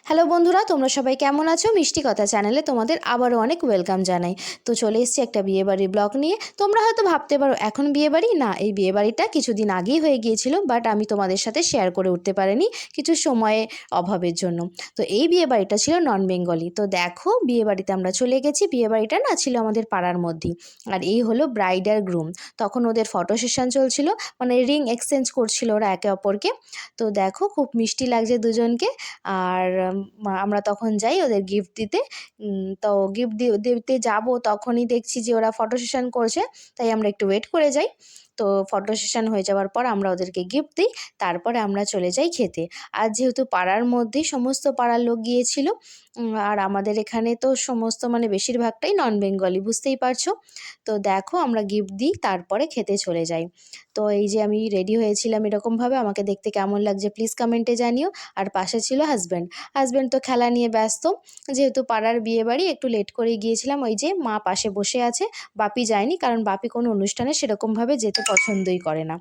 Hello বন্ধুরা, তোমরা সবাই কেমন আছো? মিষ্টি কথা চ্যানেলে তোমাদের আবারও অনেক ওয়েলকাম জানাই। তো চলে এসেছি একটা বিয়েবাড়ির ব্লগ নিয়ে। তোমরা হয়তো ভাবতে পারো এখন বিয়েবাড়ি না, এই বিয়েবাড়িটা কিছুদিন আগেই হয়ে গিয়েছিল, বাট আমি তোমাদের সাথে শেয়ার করে উঠতে পারিনি কিছু সময়ের অভাবের জন্য। তো এই বিয়েবাড়িটা ছিল নন বেঙ্গলি। তো দেখো বিয়েবাড়িতে আমরা চলে গেছি। বিয়েবাড়িটা না ছিল আমাদের পাড়ার মধ্যেই। আর এই হলো ব্রাইড আর গ্রুম। তখন ওদের ফটো সেশন চলছিল, মানে রিং এক্সচেঞ্জ করছিল ওরা একে অপরকে। তো দেখো খুব মিষ্টি লাগছে দুজনকে। আর আমরা তখন যাই ওদের গিফট দিতে। তো গিফট দিতে যাবো তখনই দেখছি যে ওরা ফটো সেশন করছে, তাই আমরা একটু ওয়েট করে যাই। তো ফটো সেশন হয়ে যাওয়ার পর আমরা ওদেরকে গিফট দিই, তারপরে আমরা চলে যাই খেতে। আর যেহেতু পাড়ার মধ্যেই সমস্ত পাড়ার লোক গিয়েছিল, আর আমাদের এখানে তো সমস্ত মানে বেশিরভাগটাই নন বেঙ্গলি, বুঝতেই পারছো। তো দেখো আমরা গিফট দিই, তারপরে খেতে চলে যাই। তো এই যে আমি রেডি হয়েছিলাম এরকমভাবে, আমাকে দেখতে কেমন লাগছে প্লিজ কমেন্টে জানিও। আর পাশে ছিল হাজব্যান্ড। হাজব্যান্ড তো খেলা নিয়ে ব্যস্ত, যেহেতু পাড়ার বিয়ে বাড়ি একটু লেট করে গিয়েছিলাম। ওই যে মা পাশে বসে আছে, বাপি যায়নি, কারণ বাপি কোনো অনুষ্ঠানে সেরকমভাবে যেতে পছন্দই করে না।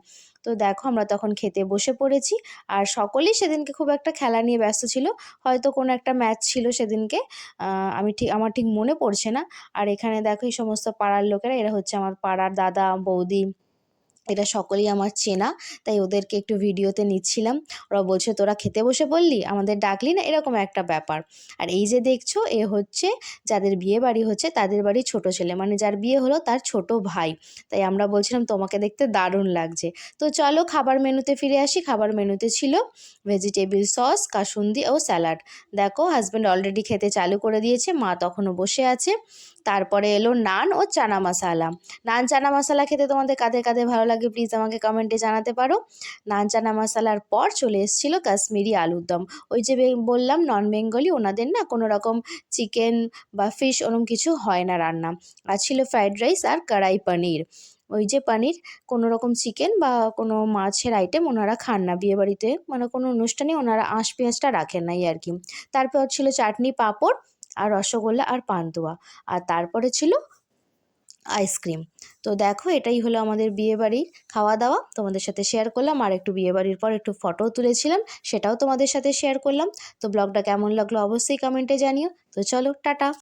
তো দেখো আমরা তখন খেতে বসে পড়েছি। আর সকলেই সেদিনকে খুব একটা খেলা নিয়ে ব্যস্ত ছিল, হয়তো কোনো একটা ম্যাচ ছিল সেদিনকে, আমার ঠিক মনে পড়ছে না। আর এখানে দেখো এই সমস্ত পাড়ার লোকেরা, এরা হচ্ছে আমার পাড়ার দাদা বৌদি, এরা সকলেই আমার চেনা, তাই ওদেরকে একটু ভিডিওতে নিচ্ছিলাম। ওরা বলছে তোরা খেতে বসে পড়লি, আমাদের ডাকলি না, এরকম একটা ব্যাপার। আর এই যে দেখছো এ হচ্ছে যাদের বিয়ে বাড়ি হচ্ছে তাদের বাড়ির ছোট ছেলে, মানে যার বিয়ে হলো তার ছোট ভাই। তাই আমরা বলছিলাম তোমাকে দেখতে দারুণ লাগছে। তো চলো খাবার মেনুতে ফিরে আসি। খাবার মেনুতে ছিল ভেজিটেবিল সস, কাসুন্দি ও স্যালাড। দেখো হাজব্যান্ড অলরেডি খেতে চালু করে দিয়েছে, মা তখনও বসে আছে। তারপরে এলো নান ও চানা মশালা। নান চানা মশলা খেতে তোমাদের কাদের কাদের ভালো লাগে প্লিজ আমাকে কমেন্টে জানাতে পারো। নান চানা মশলার পর চলে এসেছিলো কাশ্মীরি আলুর দম। ওই যে বললাম নন বেঙ্গলি, ওনাদের না কোনো রকম চিকেন বা ফিশ ওরকম কিছু হয় না রান্না। আর ছিল ফ্রাইড রাইস আর কড়াই পনির। ওই যে পনির, কোনো রকম চিকেন বা কোনো মাছের আইটেম ওনারা খান না বিয়েবাড়িতে, মানে কোনো অনুষ্ঠানে ওনারা আঁশ পেঁয়াজটা রাখেন না, এই আর কি। তারপর ছিল চাটনি, পাঁপড় আর রসগোল্লা আর পান্তুয়া। আর তারপরে ছিল আইসক্রিম। তো দেখো এটাই হলো আমাদের বিয়েবাড়ির খাওয়া দাওয়া, তোমাদের সাথে শেয়ার করলাম। আর একটু বিয়েবাড়ির পর একটু ফটোও তুলেছিলাম, সেটাও তোমাদের সাথে শেয়ার করলাম। তো ব্লগটা কেমন লাগলো অবশ্যই কমেন্টে জানিও। তো চলো টাটা।